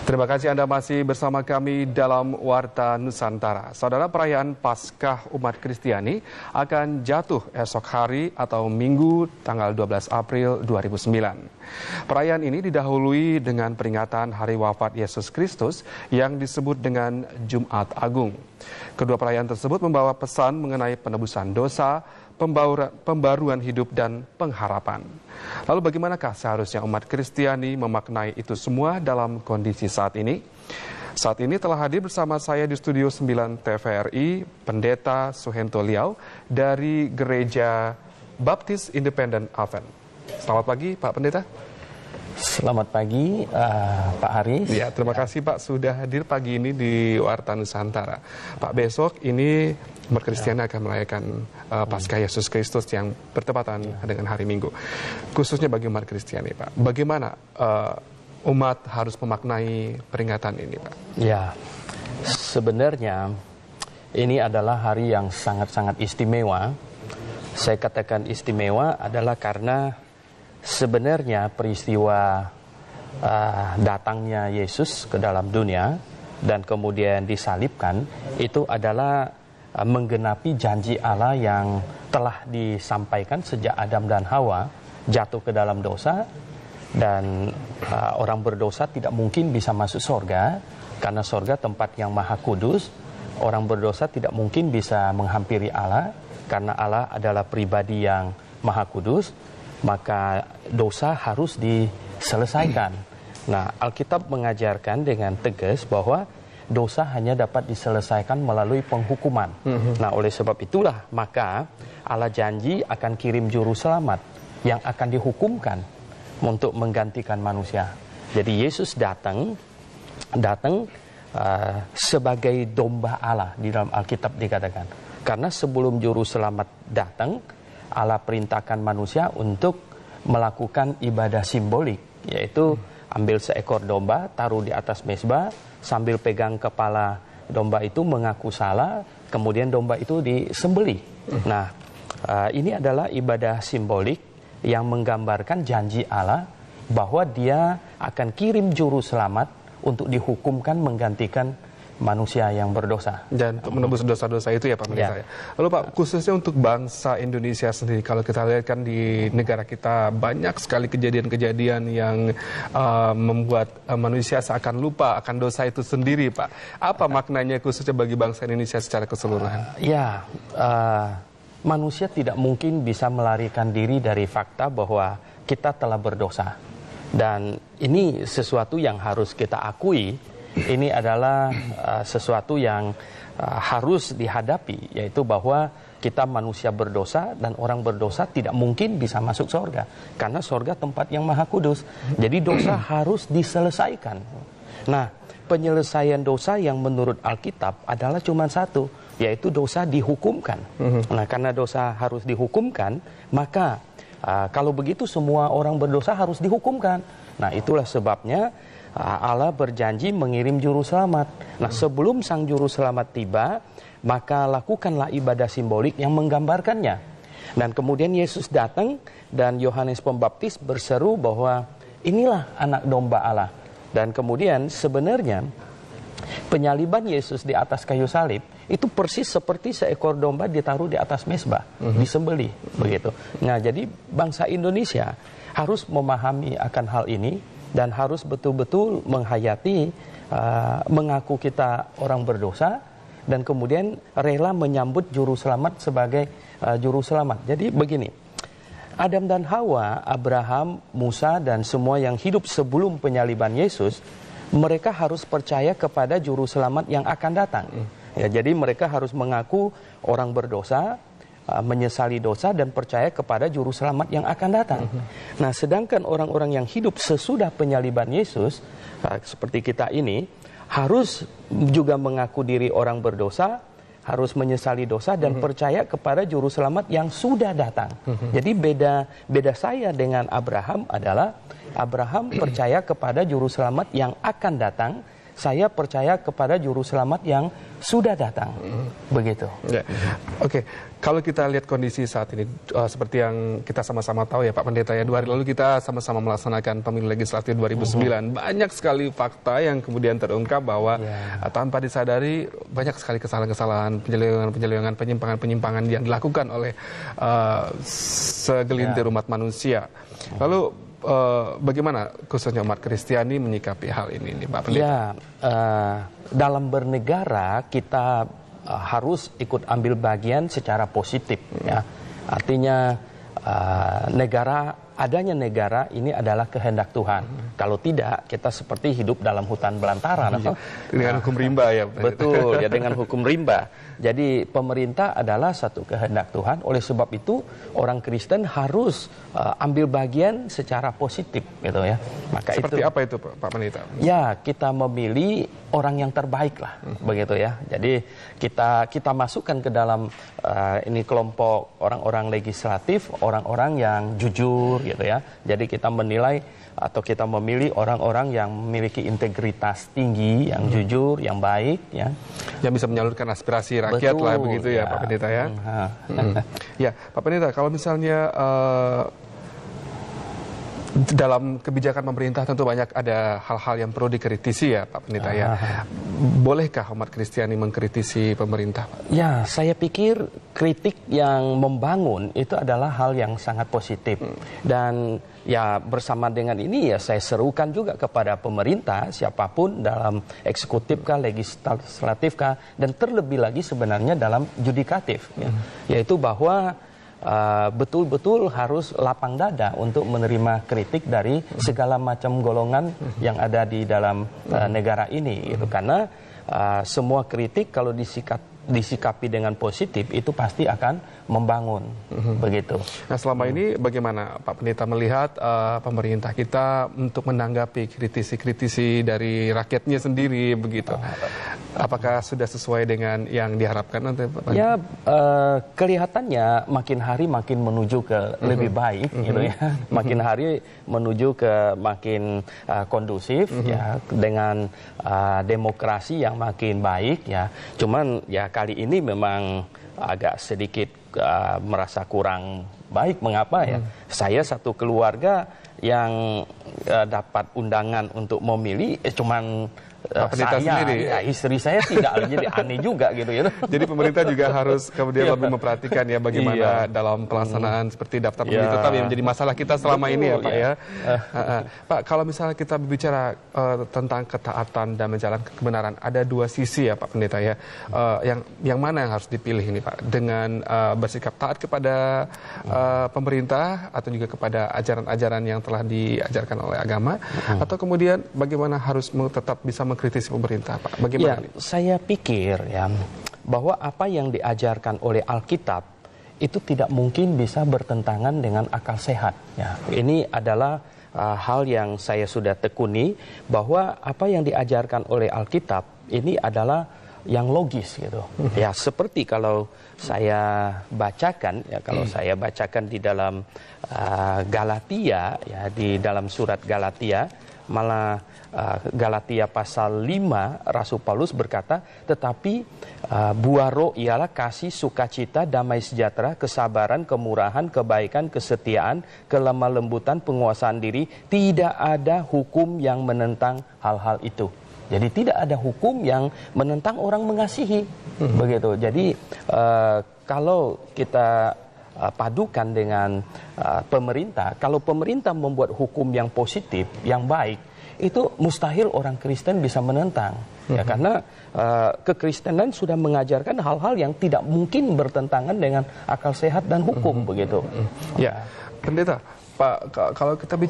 Terima kasih Anda masih bersama kami dalam Warta Nusantara. Saudara, perayaan Paskah umat Kristiani akan jatuh esok hari atau Minggu tanggal 12 April 2009. Perayaan ini didahului dengan peringatan hari wafat Yesus Kristus yang disebut dengan Jumat Agung. Kedua perayaan tersebut membawa pesan mengenai penebusan dosa, pembaruan hidup, dan pengharapan. Lalu bagaimanakah seharusnya umat Kristiani memaknai itu semua dalam kondisi saat ini? Saat ini telah hadir bersama saya di Studio 9 TVRI, Pendeta Suhento Liau dari Gereja Baptis Independent Advent. Selamat pagi Pak Pendeta. Selamat pagi Pak Haris. Ya, terima kasih Pak sudah hadir pagi ini di Warta Nusantara. Pak, besok ini umat Kristiani akan merayakan Paskah Yesus Kristus yang bertepatan dengan hari Minggu. Khususnya bagi umat Kristiani, Pak. Bagaimana umat harus memaknai peringatan ini, Pak? Ya, sebenarnya ini adalah hari yang sangat-sangat istimewa. Saya katakan istimewa adalah karena sebenarnya peristiwa datangnya Yesus ke dalam dunia dan kemudian disalibkan itu adalah menggenapi janji Allah yang telah disampaikan sejak Adam dan Hawa jatuh ke dalam dosa, dan orang berdosa tidak mungkin bisa masuk surga karena surga tempat yang maha kudus. Orang berdosa tidak mungkin bisa menghampiri Allah karena Allah adalah pribadi yang maha kudus. Maka dosa harus diselesaikan. Nah, Alkitab mengajarkan dengan tegas bahwa dosa hanya dapat diselesaikan melalui penghukuman. Nah, oleh sebab itulah maka Allah janji akan kirim juru selamat yang akan dihukumkan untuk menggantikan manusia. Jadi Yesus datang sebagai domba Allah di dalam Alkitab dikatakan. Karena sebelum juru selamat datang, Allah perintahkan manusia untuk melakukan ibadah simbolik, yaitu ambil seekor domba, taruh di atas mezbah, sambil pegang kepala domba itu mengaku salah, kemudian domba itu disembelih. Nah, ini adalah ibadah simbolik yang menggambarkan janji Allah bahwa Dia akan kirim juru selamat untuk dihukumkan menggantikan manusia yang berdosa. Dan untuk menebus dosa-dosa itu ya Pak Pendeta. Ya. Lalu Pak, khususnya untuk bangsa Indonesia sendiri, kalau kita lihat kan di negara kita banyak sekali kejadian-kejadian yang membuat manusia seakan lupa akan dosa itu sendiri, Pak. Apa maknanya khususnya bagi bangsa Indonesia secara keseluruhan? Ya, manusia tidak mungkin bisa melarikan diri dari fakta bahwa kita telah berdosa. Dan ini sesuatu yang harus kita akui. Ini adalah sesuatu yang harus dihadapi, yaitu bahwa kita manusia berdosa dan orang berdosa tidak mungkin bisa masuk surga karena surga tempat yang maha kudus. Jadi dosa harus diselesaikan. Nah, penyelesaian dosa yang menurut Alkitab adalah cuma satu, yaitu dosa dihukumkan. Nah, karena dosa harus dihukumkan, maka kalau begitu semua orang berdosa harus dihukumkan. Nah, itulah sebabnya Allah berjanji mengirim juru selamat. Nah, sebelum sang juru selamat tiba, maka lakukanlah ibadah simbolik yang menggambarkannya. Dan kemudian Yesus datang dan Yohanes Pembaptis berseru bahwa inilah anak domba Allah. Dan kemudian sebenarnya penyaliban Yesus di atas kayu salib itu persis seperti seekor domba ditaruh di atas mezbah, disembelih begitu. Nah, jadi bangsa Indonesia harus memahami akan hal ini dan harus betul-betul menghayati, mengaku kita orang berdosa, dan kemudian rela menyambut juru selamat sebagai juru selamat. Jadi begini, Adam dan Hawa, Abraham, Musa, dan semua yang hidup sebelum penyaliban Yesus, mereka harus percaya kepada juru selamat yang akan datang. Ya, jadi mereka harus mengaku orang berdosa, menyesali dosa dan percaya kepada juru selamat yang akan datang. Nah, sedangkan orang-orang yang hidup sesudah penyaliban Yesus, seperti kita ini, harus juga mengaku diri orang berdosa, harus menyesali dosa dan percaya kepada juru selamat yang sudah datang. Jadi beda saya dengan Abraham adalah Abraham percaya kepada juru selamat yang akan datang, saya percaya kepada juru selamat yang sudah datang. Begitu. Ya. Oke, kalau kita lihat kondisi saat ini seperti yang kita sama-sama tahu ya Pak Pendeta ya, 2 hari lalu kita sama-sama melaksanakan pemilu legislatif 2009. Banyak sekali fakta yang kemudian terungkap bahwa tanpa disadari banyak sekali kesalahan-kesalahan, penyelewengan, penyimpangan-penyimpangan yang dilakukan oleh segelintir umat manusia. Lalu bagaimana khususnya umat Kristiani menyikapi hal ini nih Pak Pendeta? Ya, dalam bernegara kita harus ikut ambil bagian secara positif. Ya. Artinya adanya negara ini adalah kehendak Tuhan. Kalau tidak, kita seperti hidup dalam hutan belantara. Dengan hukum rimba ya. Betul, ya dengan hukum rimba. Jadi pemerintah adalah satu kehendak Tuhan. Oleh sebab itu orang Kristen harus ambil bagian secara positif, gitu ya. Maka seperti apa itu Pak Pendeta? Ya, kita memilih orang yang terbaik lah, begitu ya. Jadi kita masukkan ke dalam ini kelompok orang-orang legislatif, orang-orang yang jujur, gitu ya. Jadi kita menilai atau kita memilih orang-orang yang memiliki integritas tinggi, yang jujur, yang baik, ya. Yang bisa menyalurkan aspirasi rakyat. Betul, lah begitu ya Pak Pendeta ya. Ya Pak Pendeta, kalau misalnya dalam kebijakan pemerintah tentu banyak ada hal-hal yang perlu dikritisi ya Pak Pendeta ya. Bolehkah umat Kristiani mengkritisi pemerintah Pak? Ya, saya pikir kritik yang membangun itu adalah hal yang sangat positif. Dan ya bersama dengan ini ya saya serukan juga kepada pemerintah, siapapun dalam eksekutif kah, legislatif kah, dan terlebih lagi sebenarnya dalam yudikatif, ya. Yaitu bahwa betul-betul harus lapang dada untuk menerima kritik dari segala macam golongan yang ada di dalam negara ini, gitu. Karena semua kritik kalau disikapi dengan positif itu pasti akan membangun, begitu. Nah selama ini bagaimana Pak Pendeta melihat pemerintah kita untuk menanggapi kritisi-kritisi dari rakyatnya sendiri begitu? Apakah sudah sesuai dengan yang diharapkan nanti Pak? Ya kelihatannya makin hari makin menuju ke lebih baik, gitu ya. Makin hari menuju ke makin kondusif, ya, dengan demokrasi yang makin baik, ya. Cuman ya kali ini memang agak sedikit merasa kurang baik. Mengapa ya? Saya satu keluarga yang dapat undangan untuk memilih cuman saya, sendiri. Ya, istri saya tidak, jadi aneh juga gitu ya. Jadi pemerintah juga harus kemudian lebih memperhatikan ya bagaimana dalam pelaksanaan seperti daftar pemilih tetap yang menjadi masalah kita selama ini ya Pak ya. Pak, kalau misalnya kita berbicara tentang ketaatan dan menjalankan kebenaran, ada 2 sisi ya Pak Pendeta ya. Yang mana yang harus dipilih ini Pak? Dengan bersikap taat kepada pemerintah atau juga kepada ajaran-ajaran yang telah diajarkan oleh agama, atau kemudian bagaimana harus tetap bisa mengkritisi pemerintah Pak? Bagaimana? Ya, saya pikir ya bahwa apa yang diajarkan oleh Alkitab itu tidak mungkin bisa bertentangan dengan akal sehat. Ya, ini adalah hal yang saya sudah tekuni, bahwa apa yang diajarkan oleh Alkitab ini adalah yang logis gitu. Ya seperti kalau saya bacakan ya, kalau saya bacakan di dalam Galatia ya, di dalam surat Galatia, malah Galatia pasal 5 Rasul Paulus berkata, tetapi buah roh ialah kasih, sukacita, damai sejahtera, kesabaran, kemurahan, kebaikan, kesetiaan, kelemah lembutan, penguasaan diri. Tidak ada hukum yang menentang hal-hal itu. Jadi tidak ada hukum yang menentang orang mengasihi, begitu. Jadi kalau kita padukan dengan pemerintah, kalau pemerintah membuat hukum yang positif, yang baik, itu mustahil orang Kristen bisa menentang. Ya, karena kekristenan sudah mengajarkan hal-hal yang tidak mungkin bertentangan dengan akal sehat dan hukum, begitu. Ya, Pendeta, Pak, kalau kita bicara